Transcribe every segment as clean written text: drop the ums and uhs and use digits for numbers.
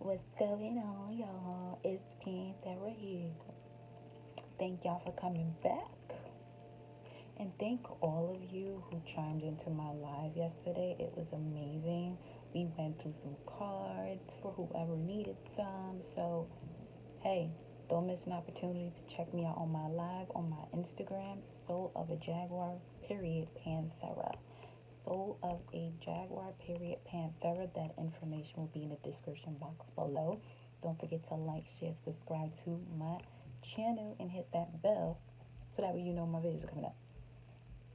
What's going on, y'all? It's Panthera here. Thank y'all for coming back. And thank all of you who chimed into my live yesterday. It was amazing. We went through some cards for whoever needed some. So, hey, don't miss an opportunity to check me out on my live on my Instagram, Soul of a Jaguar, period, Panthera. Soul of a Jaguar, period, Panthera. That information will be in the description box below. Don't forget to like, share, subscribe to my channel, and hit that bell so that way you know my videos are coming up.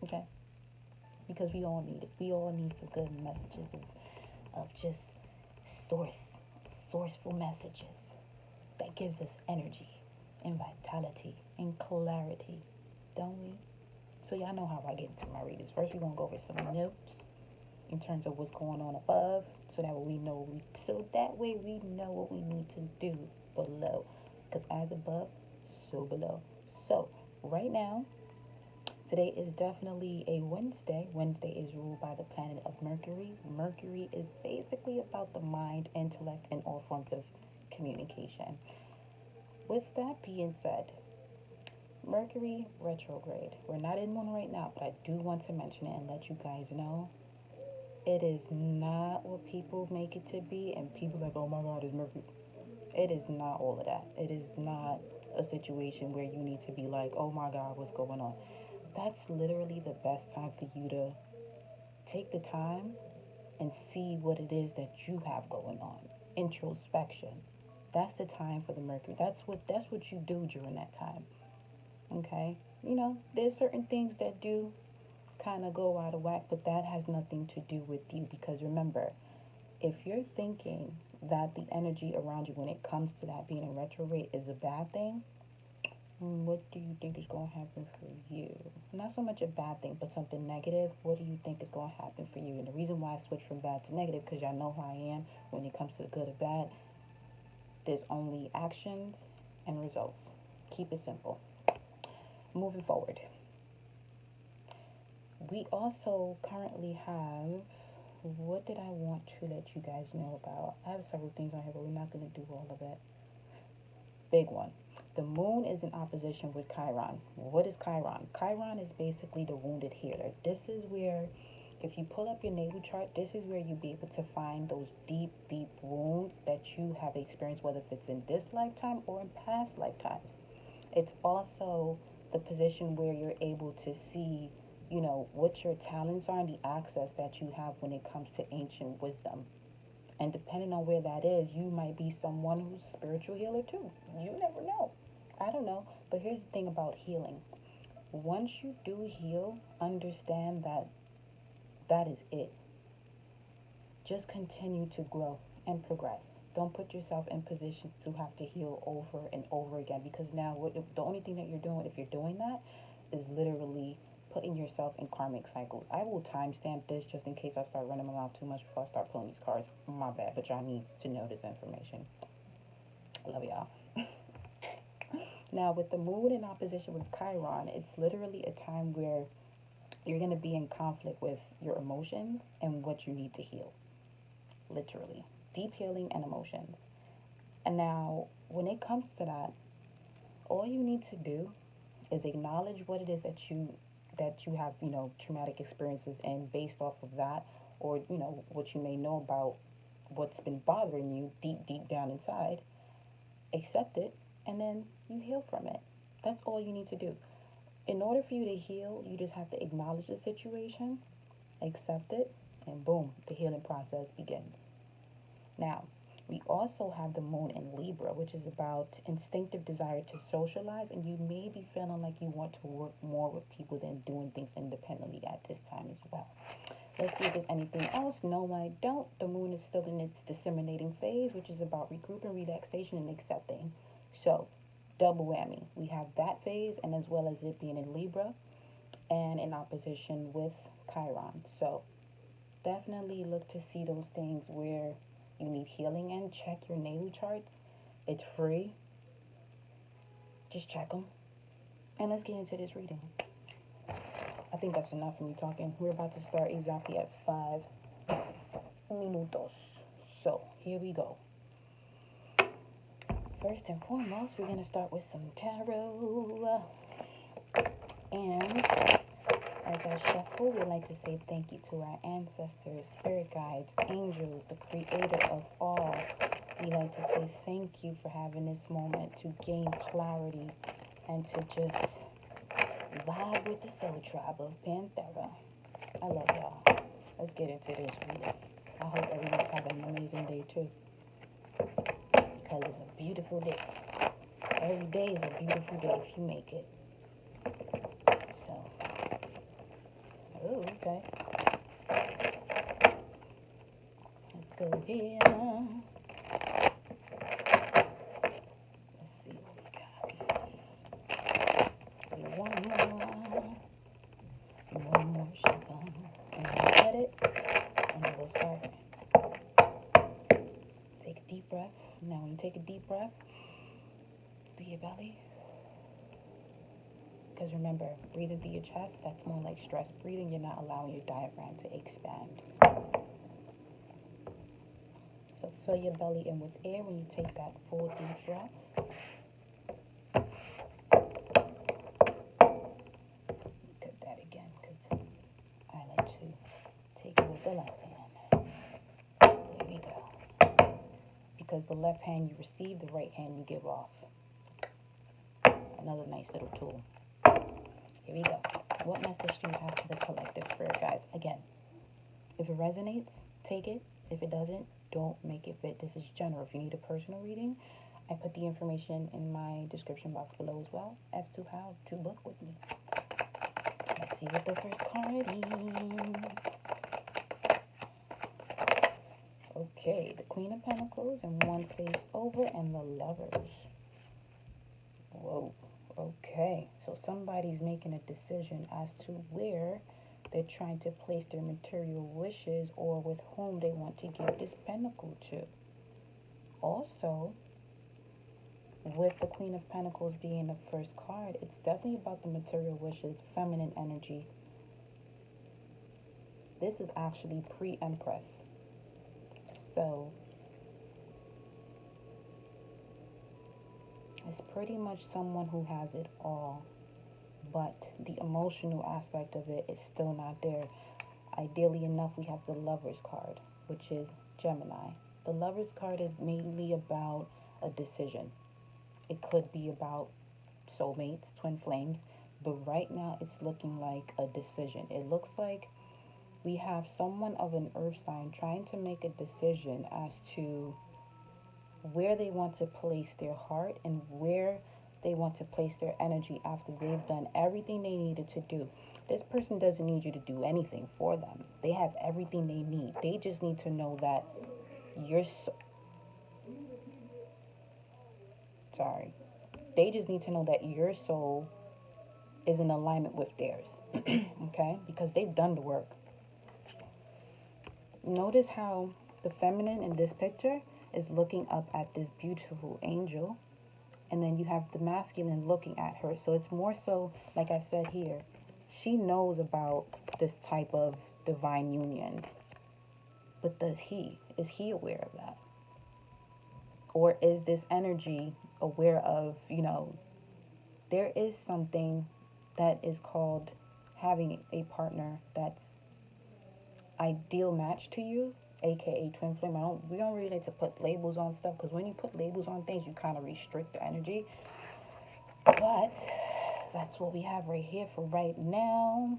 Okay? Because we all need it. We all need some good messages of just source, sourceful messages that gives us energy and vitality and clarity, don't we? So y'all know how I get into my readings. First, we're gonna go over some notes in terms of what's going on above, so that way we know what we need to do below. Because as above, so below. So right now, today is definitely a Wednesday. Wednesday is ruled by the planet of Mercury. Mercury is basically about the mind, intellect, and all forms of communication. With that being said, Mercury retrograde. We're not in one right now, but I do want to mention it and let you guys know it is not what people make it to be. And people like, oh my God, it's Mercury. It is not all of that. It is not a situation where you need to be like, oh my God, what's going on? That's literally the best time for you to take the time and see what it is that you have going on. Introspection. That's the time for the Mercury. That's what you do during that time. Okay? There's certain things that do kind of go out of whack, but that has nothing to do with you, because remember, if you're thinking that the energy around you when it comes to that being in retrograde is a bad thing, what do you think is going to happen for you? Not so much a bad thing, but something negative. What do you think is going to happen for you? And the reason why I switched from bad to negative, because y'all know who I am when it comes to the good or bad. There's only actions and results. Keep it simple. Moving forward, we also currently have, what did I want to let you guys know about? I have several things on here, but we're not going to do all of it. Big one. The moon is in opposition with Chiron. What is Chiron? Chiron is basically the wounded healer. This is where, if you pull up your natal chart, this is where you'll be able to find those deep, deep wounds that you have experienced, whether if it's in this lifetime or in past lifetimes. It's also the position where you're able to see, what your talents are and the access that you have when it comes to ancient wisdom. And depending on where that is, you might be someone who's a spiritual healer too. You never know. I don't know. But here's the thing about healing. Once you do heal, understand that that is it. Just continue to grow and progress. Don't put yourself in positions to have to heal over and over again, because now the only thing that you're doing, if you're doing that, is literally putting yourself in karmic cycles. I will timestamp this just in case I start running around too much before I start pulling these cards. My bad, but y'all need to know this information. I love y'all. Now, with the moon in opposition with Chiron, it's literally a time where you're going to be in conflict with your emotions and what you need to heal. Literally. Deep healing and emotions. And now, when it comes to that, all you need to do is acknowledge what it is that you have, traumatic experiences, and based off of that, or what you may know about what's been bothering you deep, deep down inside, accept it, and then you heal from it. That's all you need to do. In order for you to heal, you just have to acknowledge the situation, accept it, and boom, the healing process begins. Now, we also have the moon in Libra, which is about instinctive desire to socialize, and you may be feeling like you want to work more with people than doing things independently at this time as well. Let's see if there's anything else. No, I don't. The moon is still in its disseminating phase, which is about regrouping, relaxation, and accepting. So, double whammy. We have that phase, and as well as it being in Libra and in opposition with Chiron. So, definitely look to see those things where you need healing in. Check your natal charts. It's free. Just check them. And let's get into this reading. I think that's enough for me talking. We're about to start exactly at 5 minutos. So, here we go. first and foremost, we're going to start with some tarot. And as I shuffle, we'd like to say thank you to our ancestors, spirit guides, angels, the creator of all. We'd like to say thank you for having this moment to gain clarity and to just vibe with the soul tribe of Panthera. I love y'all. Let's get into this reading. I hope everyone's having an amazing day too, because it's a beautiful day. Every day is a beautiful day if you make it. So, oh, okay. Let's go here. Let's see what we got. One more shuffle. And we'll get it. And then we'll start. Take a deep breath. Now when you take a deep breath through your belly, because remember, breathing through your chest, that's more like stress breathing. You're not allowing your diaphragm to expand. So fill your belly in with air when you take that full deep breath. Cut that again, because I like to take it with the left hand. There we go. Because the left hand you receive, the right hand you give off. Another nice little tool. Here we go. What message do you have for the collective, spirit guys? Again, if it resonates, take it. If it doesn't, don't make it fit. This is general. If you need a personal reading, I put the information in my description box below as well as to how to book with me. Let's see what the first card is. Okay, the Queen of Pentacles and one placed over, and the Lovers. Whoa. Okay, so somebody's making a decision as to where they're trying to place their material wishes or with whom they want to give this pentacle to. Also, with the Queen of Pentacles being the first card, it's definitely about the material wishes, feminine energy. This is actually pre-Empress. So, it's pretty much someone who has it all, but the emotional aspect of it is still not there. Ideally enough, we have the Lovers card, which is Gemini. The Lovers card is mainly about a decision. It could be about soulmates, twin flames, but right now it's looking like a decision. It looks like we have someone of an earth sign trying to make a decision as to where they want to place their heart and where they want to place their energy after they've done everything they needed to do. This person doesn't need you to do anything for them. They have everything they need. They just need to know that They just need to know that your soul is in alignment with theirs. Okay? Because they've done the work. Notice how the feminine in this picture is looking up at this beautiful angel, and then you have the masculine looking at her. So it's more so, like I said here, she knows about this type of divine unions. But is he aware of that? Or is this energy aware of, there is something that is called having a partner that's ideal match to you, aka twin flame. We don't really like to put labels on stuff, because when you put labels on things, you kind of restrict the energy. But that's what we have right here for right now.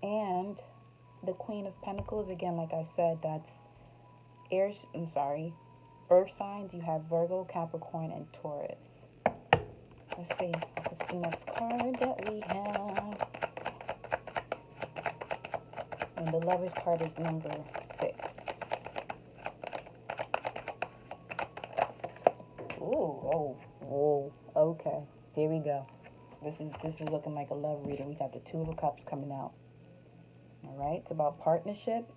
And the Queen of Pentacles, again, like I said, that's earth signs. You have Virgo, Capricorn, and Taurus. Let's see, what's the next card that we have? And the Lovers card is number 6. Ooh, whoa, okay. Here we go. This is looking like a love reading. We got the Two of Cups coming out. All right, it's about partnership.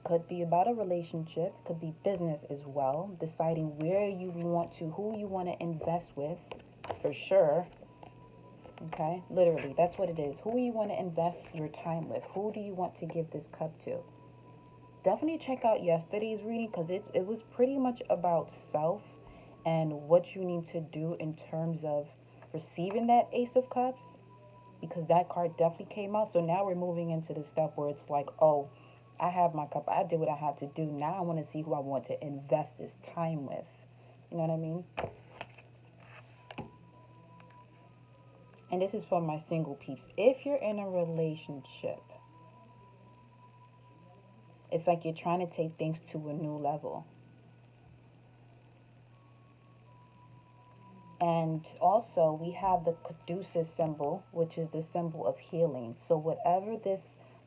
Could be about a relationship. Could be business as well. Deciding where you want to, who you want to invest with, for sure. Okay, literally, that's what it is. Who you want to invest your time with? Who do you want to give this cup to? definitely check out yesterday's reading because it was pretty much about self and what you need to do in terms of receiving that Ace of Cups, because that card definitely came out. So now we're moving into the step where it's like, oh, I have my cup. I did what I had to do. Now I want to see who I want to invest this time with. You know what I mean? And this is for my single peeps. If you're in a relationship, it's like you're trying to take things to a new level. And also, we have the Caduceus symbol, which is the symbol of healing. So whatever this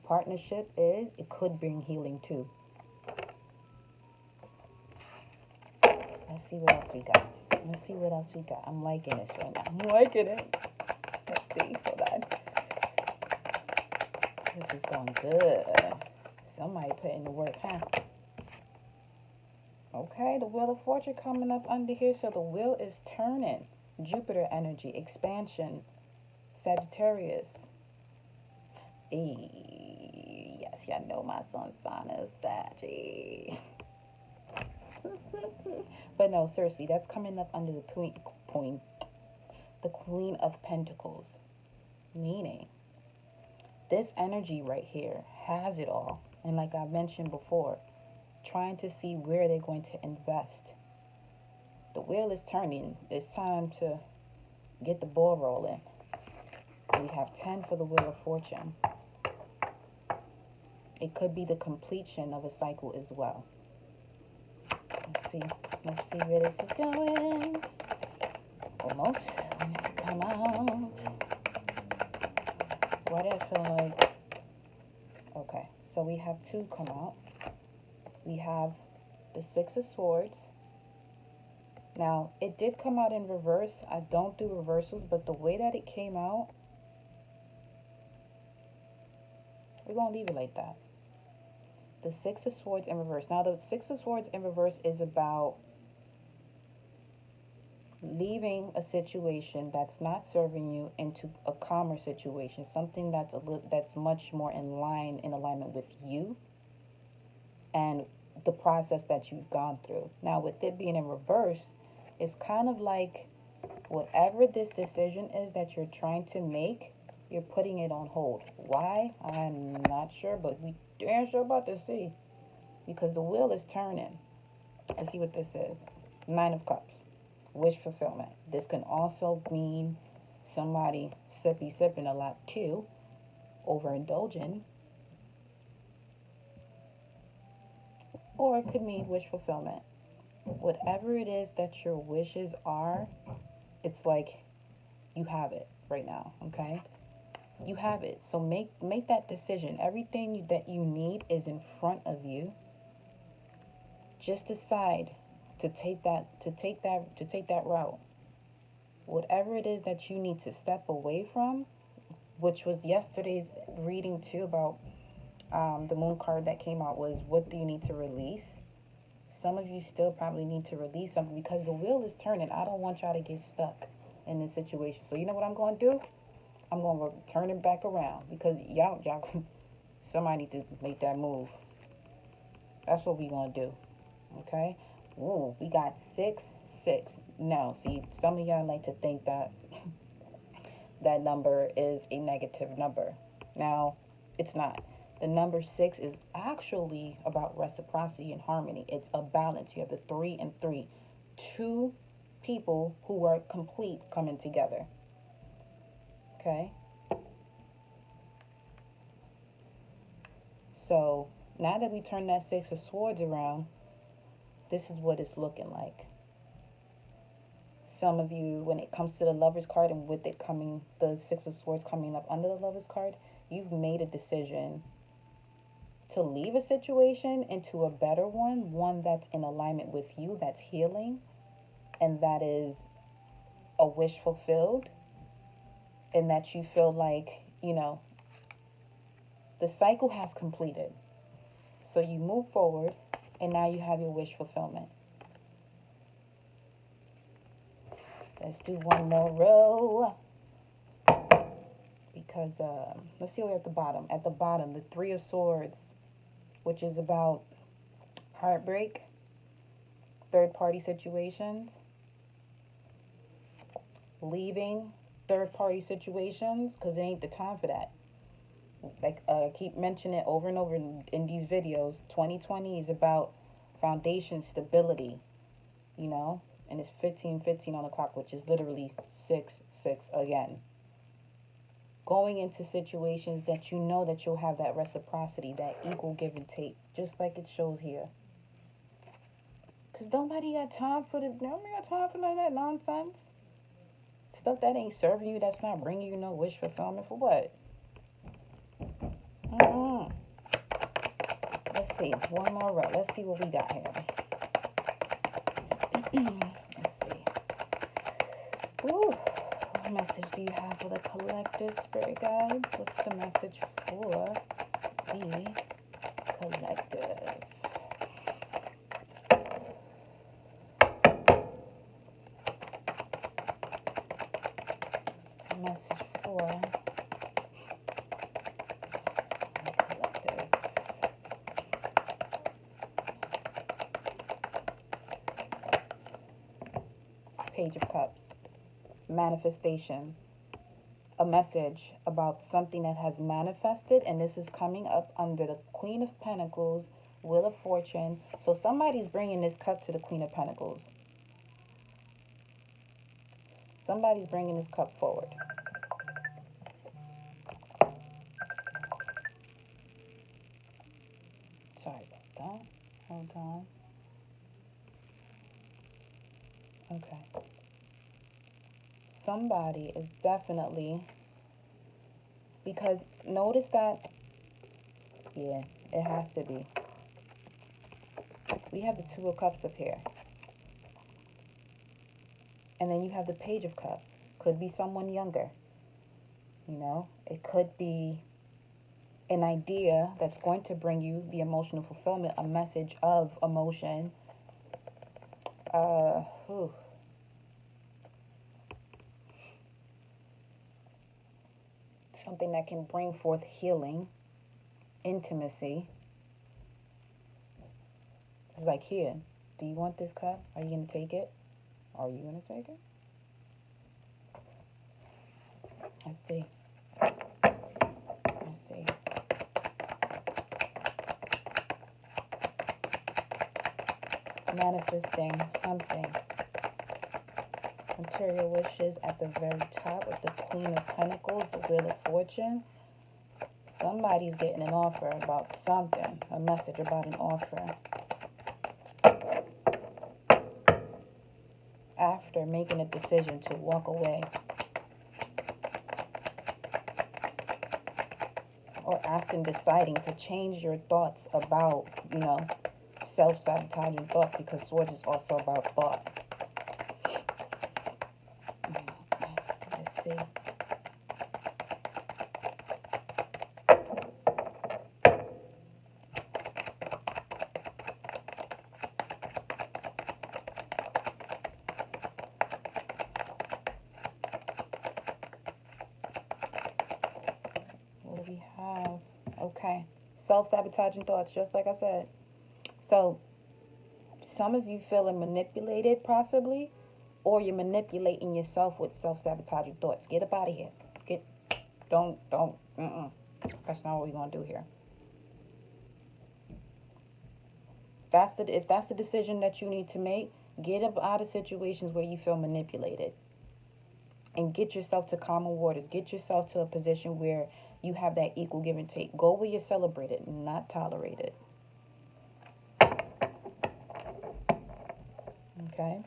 partnership is, it could bring healing too. Let's see what else we got. Let's see what else we got. I'm liking this right now. I'm liking it. Let's see. Hold on. This is going good. Somebody put in the work, huh? Okay, the Wheel of Fortune coming up under here. So the wheel is turning. Jupiter energy, expansion, Sagittarius. Yes, y'all know my sun sign is Saggy. But no, seriously, that's coming up under the the Queen of Pentacles. Meaning, this energy right here has it all. And like I mentioned before, trying to see where they're going to invest. The wheel is turning. It's time to get the ball rolling. We have 10 for the Wheel of Fortune. It could be the completion of a cycle as well. Let's see where this is going. Almost. Want it to come out. Why did I feel like... Okay, so we have 2 come out. We have the 6 of Swords. Now, it did come out in reverse. I don't do reversals, but the way that it came out, we're going to leave it like that. The 6 of Swords in reverse. Now, the 6 of Swords in reverse is about leaving a situation that's not serving you into a calmer situation, something that's much more in alignment with you and the process that you've gone through. Now, with it being in reverse, it's kind of like whatever this decision is that you're trying to make, you're putting it on hold. Why? I'm not sure, but we damn sure about to see. Because the wheel is turning. Let's see what this is. 9 of Cups. Wish fulfillment. This can also mean somebody sipping a lot too. Overindulging. Or it could mean wish fulfillment. Whatever it is that your wishes are, it's like you have it right now, okay? You have it. So make that decision. Everything that you need is in front of you. Just decide to take that route. Whatever it is that you need to step away from, which was yesterday's reading too about the moon card that came out, was what do you need to release? Some of you still probably need to release something because the wheel is turning. I don't want y'all to get stuck in this situation. So you know what I'm going to do? I'm going to turn it back around because y'all, somebody need to make that move. That's what we going to do. Okay? Ooh, we got 6, 6. No, see, some of y'all like to think that that number is a negative number. Now, it's not. The number 6 is actually about reciprocity and harmony. It's a balance. You have the 3 and 3. 2 people who are complete coming together. Okay? So, now that we turn that 6 of Swords around, this is what it's looking like. Some of you, when it comes to the Lover's card and with it coming, the 6 of Swords coming up under the Lover's card, you've made a decision to leave a situation into a better one that's in alignment with you, that's healing, and that is a wish fulfilled, and that you feel like, the cycle has completed. So you move forward, and now you have your wish fulfillment. Let's do one more row. Because, let's see where at the bottom. At the bottom, the 3 of Swords, which is about heartbreak, third-party situations, leaving third-party situations, because it ain't the time for that. Like I keep mentioning it over and over in these videos, 2020 is about foundation stability, you know, and it's 15:15 on the clock, which is literally 6:6 again. Going into situations that you know that you'll have that reciprocity, that equal give and take, just like it shows here. Because nobody got time for none of that nonsense. Stuff that ain't serving you, that's not bringing you no wish fulfillment for what? Mm-mm. Let's see, one more row. Let's see what we got here. Let's see. Ooh, what message do you have for the collective, spirit guides? What's the message for the collective? Message for the collective. Page of Cups. Manifestation. A message about something that has manifested, and this is coming up under the Queen of Pentacles, Wheel of Fortune. So somebody's bringing this cup to the Queen of Pentacles. Somebody's bringing this cup forward. Sorry about that. Hold on. Okay. Somebody is definitely, because notice that, yeah, it has to be. We have the Two of Cups up here. And then you have the Page of Cups. Could be someone younger. You know, it could be an idea that's going to bring you the emotional fulfillment, a message of emotion. Something that can bring forth healing, intimacy. It's like, here, do you want this cup? Are you going to take it? Are you going to take it? Let's see. Let's see. Manifesting something. Material wishes at the very top with the Queen of Pentacles, the Wheel of Fortune. Somebody's getting an offer about something, a message about an offer. After making a decision to walk away. Or after deciding to change your thoughts about, you know, self-sabotaging thoughts, because Swords is also about thought. Let's see. What do we have? Okay. Self-sabotaging thoughts, just like I said. So, some of you feeling manipulated, possibly, or you're manipulating yourself with self-sabotaging thoughts. Get up out of here. Don't, That's not what we're going to do here. If that's the decision that you need to make, get up out of situations where you feel manipulated. And get yourself to calmer waters. Get yourself to a position where you have that equal give and take. Go where you're celebrated, not tolerated. Okay?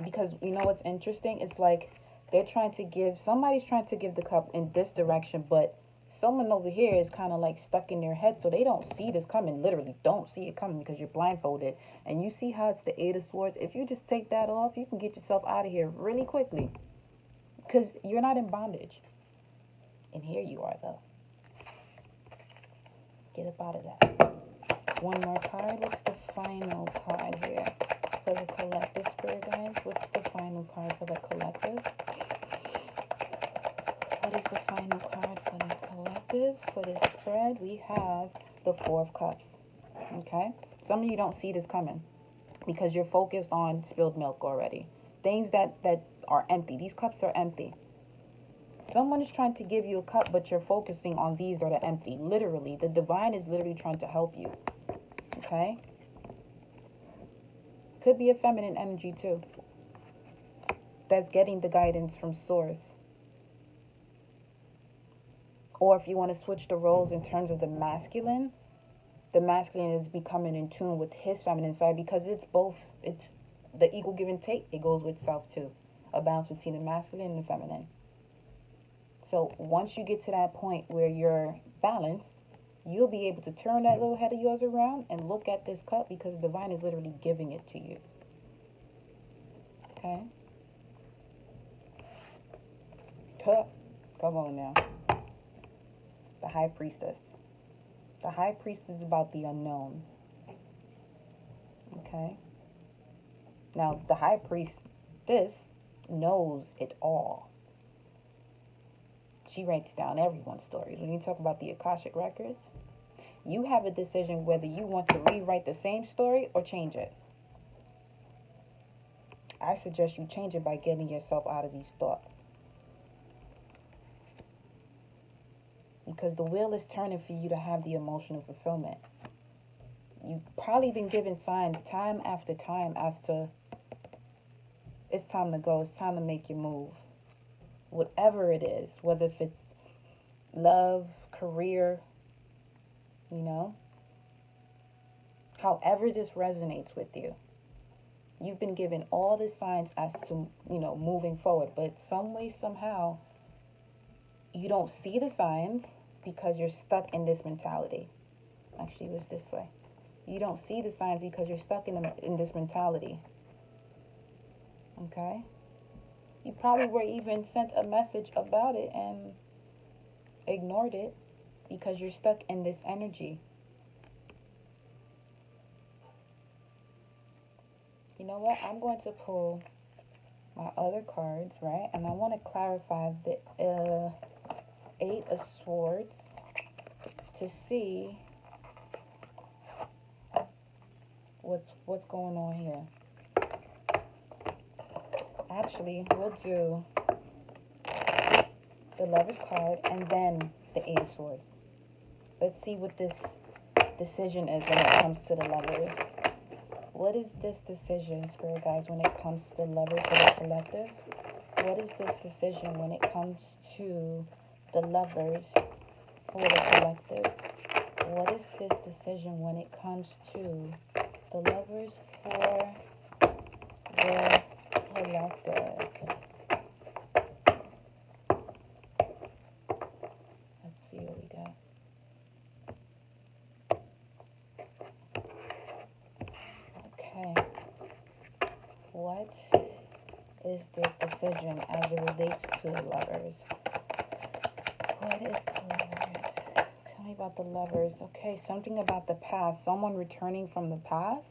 Because you know what's interesting? It's like somebody's trying to give the cup in this direction, but someone over here is kind of like stuck in their head, so they don't see this coming. Literally don't see it coming because you're blindfolded. And you see how it's the Eight of Swords? If you just take that off, you can get yourself out of here really quickly. Because you're not in bondage. And here you are, though. Get up out of that. One more card. What's the final card here for the collective, spirit guys? What's the final card for the collective? What is the final card for the collective? For this spread, we have the Four of Cups. Okay. Okay? Some of you don't see this coming because you're focused on spilled milk already. Things that are empty. These cups are empty. Someone is trying to give you a cup, but you're focusing on these that are empty. Literally, the divine is literally trying to help you. Okay? Could be a feminine energy too. That's getting the guidance from source. Or if you want to switch the roles in terms of the masculine is becoming in tune with his feminine side, because it's both. It's the equal give and take. It goes with self too. A balance between the masculine and the feminine. So once you get to that point where you're balanced, you'll be able to turn that little head of yours around and look at this cup, because the divine is literally giving it to you. Okay? Come on now. The high priestess. The high priestess is about the unknown. Okay? Now, the high priestess knows it all. She writes down everyone's stories. When you talk about the Akashic records, you have a decision whether you want to rewrite the same story or change it. I suggest you change it by getting yourself out of these thoughts. Because the wheel is turning for you to have the emotional fulfillment. You've probably been given signs time after time as to it's time to go, it's time to make your move. Whatever it is, whether if it's love, career, however this resonates with you. You've been given all the signs as to, moving forward. But some way, somehow, you don't see the signs because you're stuck in this mentality. Actually, it was this way. You don't see the signs because you're stuck in this mentality. Okay? You probably were even sent a message about it and ignored it because you're stuck in this energy. You know what? I'm going to pull my other cards, right? And I want to clarify the Eight of Swords to see what's going on here. Actually, we'll do the Lover's card and then the Eight of Swords. Let's see what this decision is when it comes to the Lovers. What is this decision, Spirit guys, when it comes to the Lovers for the collective? What is this decision when it comes to the Lovers for the collective? What is this decision when it comes to the Lovers for the collective? Let's see what we got. Okay. What is this decision as it relates to the Lovers? What is the Lovers? Tell me about the Lovers. Okay, something about the past. Someone returning from the past.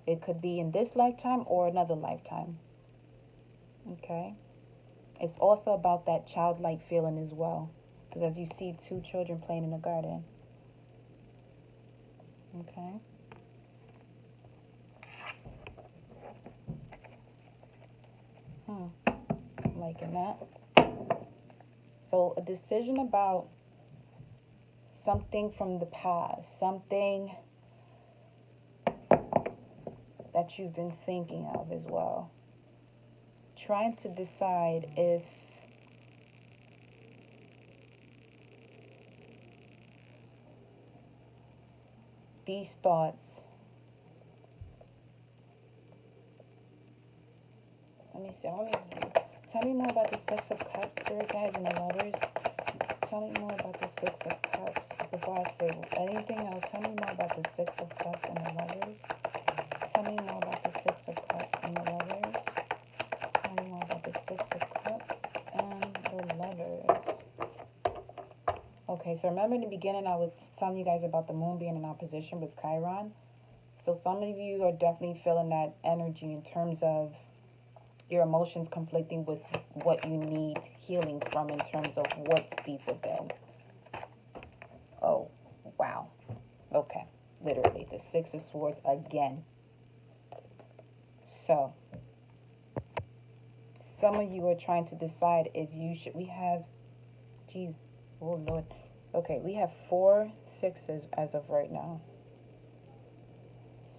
It could be in this lifetime or another lifetime. Okay. It's also about that childlike feeling as well. Because as you see, two children playing in a garden. Okay. I'm liking that. So a decision about something from the past, something that you've been thinking of as well. Trying to decide if these thoughts, tell me more about the Six of Cups, Spirit guys, and the Lovers. Tell me more about the Six of Cups before I say anything else. Tell me more about the Six of Cups and the Lovers. Tell me more about the Six of Cups and the Lovers. Tell me more about the Six of Cups and the Lovers. Okay, so remember in the beginning I was telling you guys about the moon being in opposition with Chiron. So some of you are definitely feeling that energy in terms of your emotions conflicting with what you need healing from in terms of what's deep within. Oh, wow. Okay. literally. The Six of Swords again. So, some of you are trying to decide if you should. We have, geez, oh Lord. Okay, we have 4 sixes as of right now.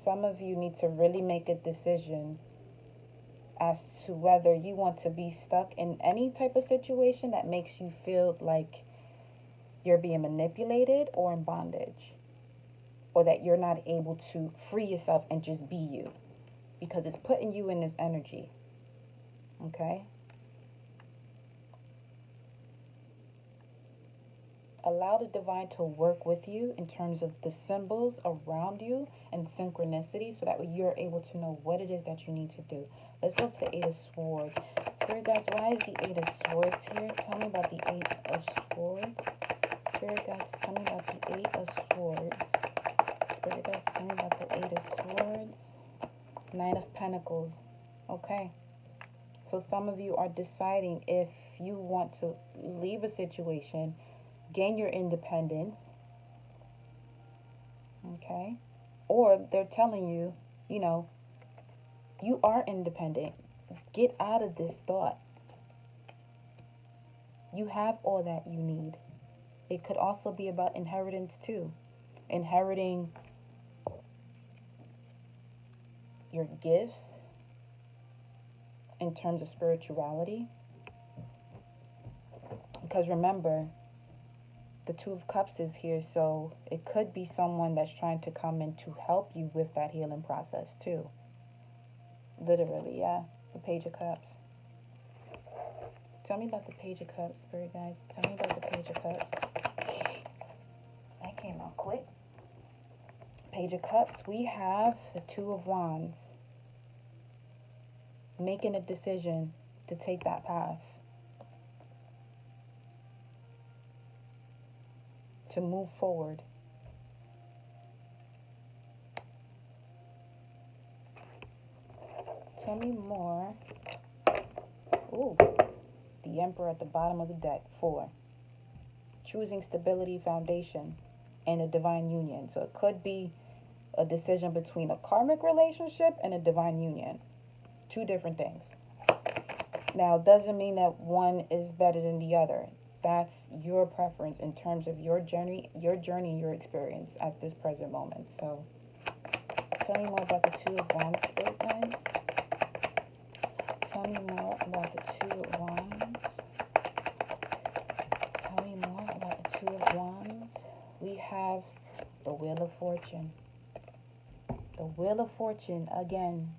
Some of you need to really make a decision as to whether you want to be stuck in any type of situation that makes you feel like you're being manipulated or in bondage, or that you're not able to free yourself and just be you, because it's putting you in this energy. Okay? Allow the divine to work with you in terms of the symbols around you and synchronicity, so that way you're able to know what it is that you need to do. Let's go to the Eight of Swords. Spirit guides, why is the Eight of Swords here? Tell me about the Eight of Swords. Spirit guides, tell me about the Eight of Swords. Spirit guides, tell me about the Eight of Swords. Nine of Pentacles. Okay. So some of you are deciding if you want to leave a situation, gain your independence, okay? Or they're telling you, you know, you are independent. Get out of this thought. You have all that you need. It could also be about inheritance too. Inheriting your gifts in terms of spirituality. Because remember, the Two of Cups is here, so it could be someone that's trying to come in to help you with that healing process too. Literally, yeah. The Page of Cups. Tell me about the Page of Cups, Spirit guys. Tell me about the Page of Cups. That came out quick. Page of Cups, we have the Two of Wands. Making a decision to take that path. To move forward. Tell me more. Ooh, the Emperor at the bottom of the deck. 4. Choosing stability, foundation, and a divine union. So it could be a decision between a karmic relationship and a divine union. 2 different things. Now, it doesn't mean that one is better than the other. That's your preference in terms of your journey, your experience at this present moment. So, tell me more about the Two of Wands, Spirit guys. Tell me more about the Two of Wands. Tell me more about the Two of Wands. We have the Wheel of Fortune. The Wheel of Fortune, again.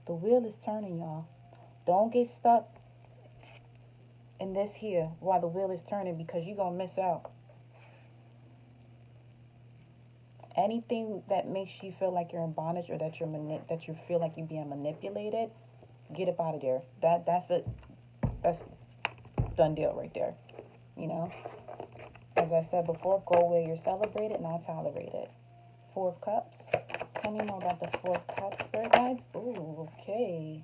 The wheel is turning, y'all. Don't get stuck in this here while the wheel is turning, because you're going to miss out. Anything that makes you feel like you're in bondage, or that you feel like you're being manipulated, get up out of there. That's done deal right there. You know, as I said before, go where you're celebrated, not tolerated. 4 of Cups. Tell me more about the 4 of Cups, Spirit guides. Ooh, okay.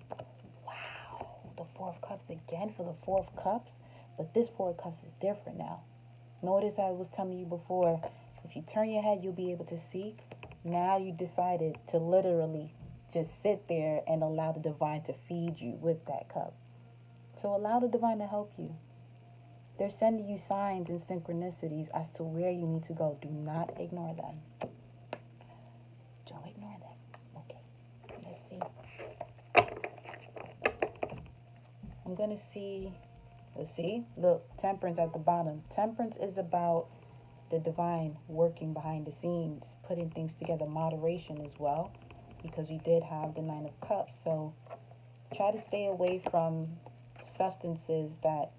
Wow, the 4 of Cups again for the 4 of Cups. But this 4 of Cups is different now. Notice I was telling you before, if you turn your head, you'll be able to see. Now you decided to literally just sit there and allow the divine to feed you with that cup. So allow the divine to help you. They're sending you signs and synchronicities as to where you need to go. Do not ignore them. Don't ignore them. Okay, let's see. I'm going to see, let's see. Look, Temperance at the bottom. Temperance is about the divine working behind the scenes, putting things together, moderation as well, because we did have the 9 of Cups. So try to stay away from substances that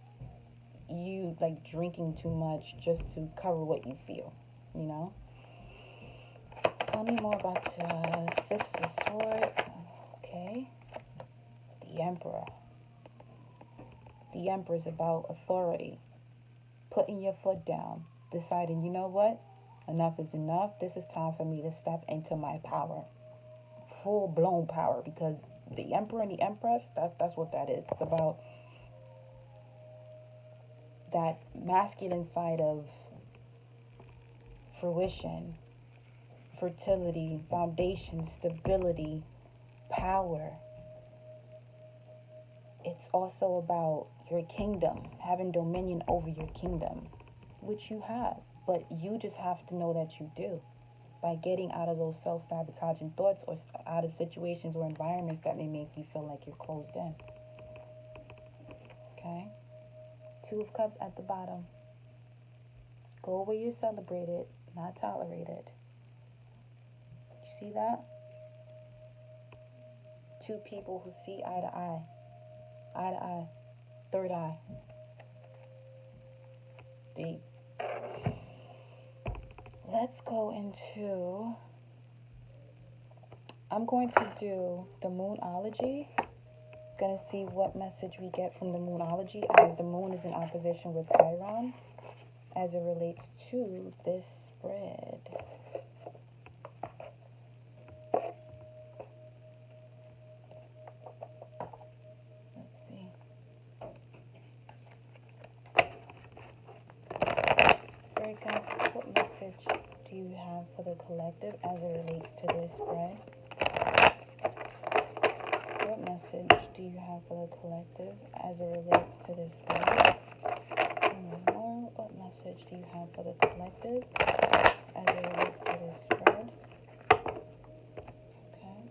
you like, drinking too much just to cover what you feel, you know. Tell me more about 6 of Swords. Okay. The Emperor. The Emperor is about authority, putting your foot down, deciding, you know what, enough is enough. This is time for me to step into my power, full-blown power, because the Emperor and the Empress, that's what that is. It's about that masculine side of fruition fertility, foundation, stability, power. It's also about your kingdom, having dominion over your kingdom, which you have. But you just have to know that you do by getting out of those self-sabotaging thoughts or out of situations or environments that may make you feel like you're closed in. Okay? Two of Cups at the bottom. Go where you're celebrated, not tolerated. You see that? Two people who see eye to eye. Eye to eye. Third eye. Deep. Let's go into... I'm going to do the Moonology. Gonna see what message we get from the Moonology as the moon is in opposition with Chiron as it relates to this spread. Let's see. Spirit guides, what message do you have for the collective as it relates to this spread? What message do you have for the collective as it relates to this spread? More. What message do you have for the collective as it relates to this spread? Okay.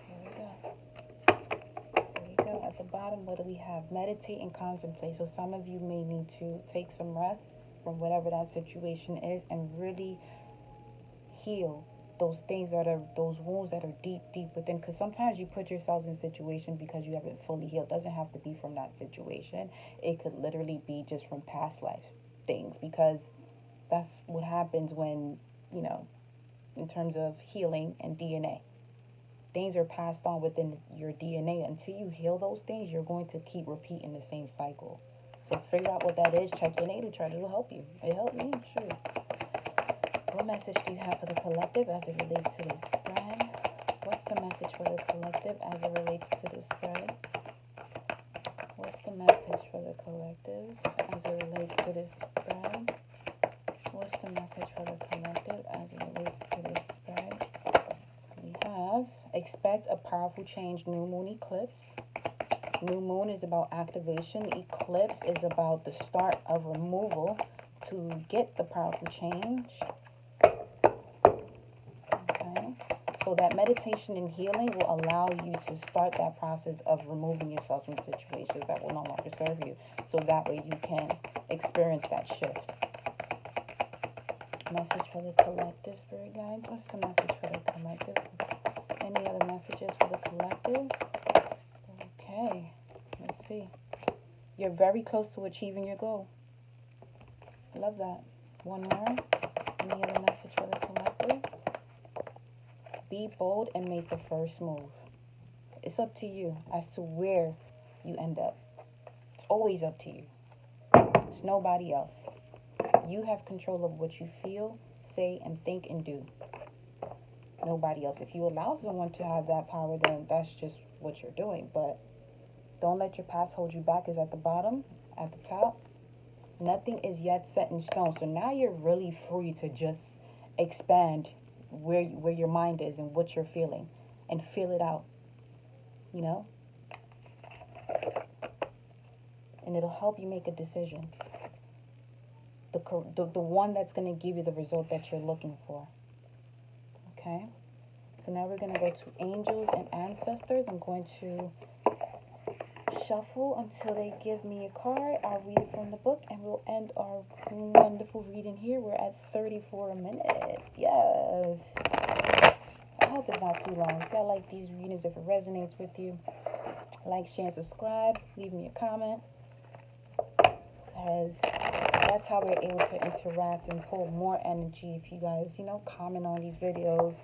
Here we go. Here we go. At the bottom, what do we have? Meditate and contemplate. So some of you may need to take some rest from whatever that situation is and really heal those things that are, those wounds that are deep within, because sometimes you put yourselves in situations because you haven't fully healed. It doesn't have to be from that situation. It could literally be just from past life things, because that's what happens when, you know, in terms of healing and DNA, things are passed on within your DNA. Until you heal those things, you're going to keep repeating the same cycle. So figure out what that is. Check your natal chart. It'll help you. It helped me, sure. What message do you have for the collective as it relates to this spread? What's the message for the collective as it relates to this spread? What's the message for the collective as it relates to this spread? What's the message for the collective as it relates to this spread? We have, expect a powerful change, new moon eclipse. New moon is about activation. Eclipse is about the start of removal to get the powerful change. So that meditation and healing will allow you to start that process of removing yourself from situations that will no longer serve you. So that way you can experience that shift. Message for the collective, spirit guides. What's the message for the collective? Any other messages for the collective? Okay, let's see. You're very close to achieving your goal. Love that. One more. Any other message for the collective? Be bold and make the first move. It's up to you as to where you end up. It's always up to you. It's nobody else. You have control of what you feel, say, and think and do. Nobody else. If you allow someone to have that power, then that's just what you're doing. But don't let your past hold you back. Is at the bottom, at the top. Nothing is yet set in stone. So now you're really free to just expand where your mind is and what you're feeling, and feel it out, you know, and it'll help you make a decision, the one that's going to give you the result that you're looking for. Okay, so now we're going to go to angels and ancestors. I'm going to shuffle until they give me a card. I'll read it from the book and we'll end our wonderful reading here. We're at 34 minutes. Yes. I hope it's not too long. If y'all like these readings, if it resonates with you, like, share, and subscribe. Leave me a comment, because that's how we're able to interact and pull more energy. If you guys, you know, comment on these videos.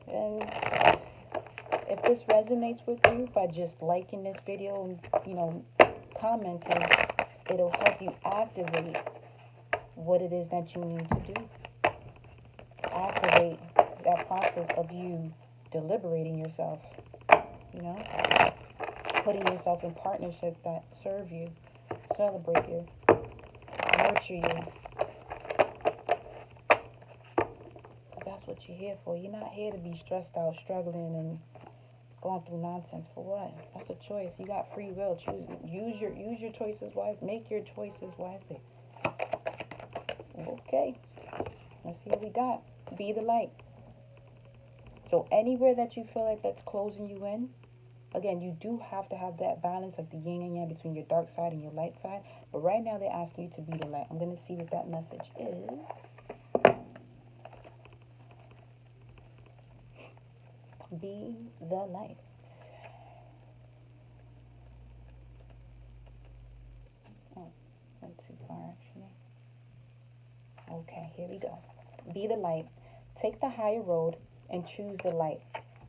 And if this resonates with you, by just liking this video and, you know, commenting, it'll help you activate what it is that you need to do. Activate that process of you deliberating yourself, you know, putting yourself in partnerships that serve you, celebrate you, nurture you. Because that's what you're here for. You're not here to be stressed out, struggling, and going through nonsense. For what? That's a choice. You got free will. Choose. Use your choices wisely. Make your choices wisely. Okay. Let's see what we got. Be the light. So anywhere that you feel like that's closing you in, again, you do have to have that balance, like the yin and yang between your dark side and your light side. But right now they're asking you to be the light. I'm going to see what that message is. Be the light. Oh, went too far actually. Okay, here we go. Be the light. Take the higher road and choose the light.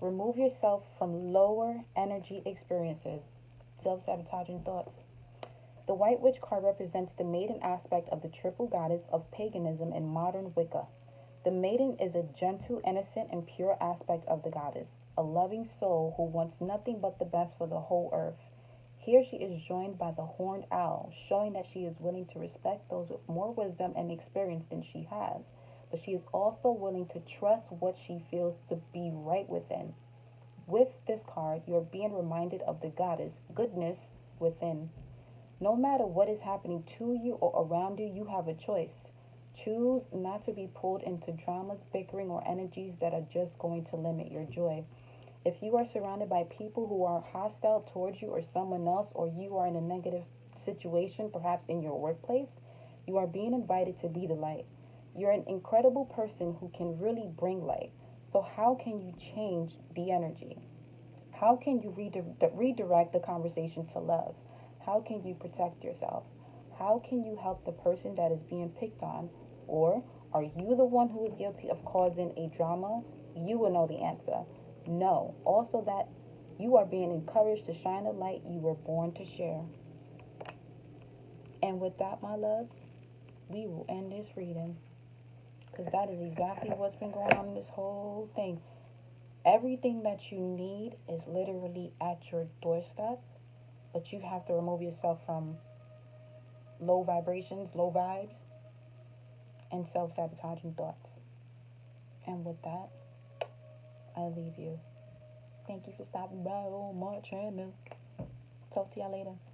Remove yourself from lower energy experiences, self-sabotaging thoughts. The White Witch card represents the maiden aspect of the triple goddess of paganism in modern Wicca. The maiden is a gentle, innocent, and pure aspect of the goddess, a loving soul who wants nothing but the best for the whole earth. Here she is joined by the horned owl, showing that she is willing to respect those with more wisdom and experience than she has, but she is also willing to trust what she feels to be right within. With this card, you're being reminded of the goddess goodness within. No matter what is happening to you or around you, you have a choice. Choose not to be pulled into dramas, bickering, or energies that are just going to limit your joy. If you are surrounded by people who are hostile towards you or someone else, or you are in a negative situation, perhaps in your workplace, you are being invited to be the light. You're an incredible person who can really bring light. So, how can you change the energy? How can you redirect the conversation to love? How can you protect yourself? How can you help the person that is being picked on? Or are you the one who is guilty of causing a drama? You will know the answer. No. Also, that you are being encouraged to shine a light you were born to share. And with that, my loves, we will end this reading. Because that is exactly what's been going on in this whole thing. Everything that you need is literally at your doorstep, but you have to remove yourself from low vibrations, low vibes, and self sabotaging thoughts. And with that, I leave you. Thank you for stopping by on my channel. Talk to y'all later.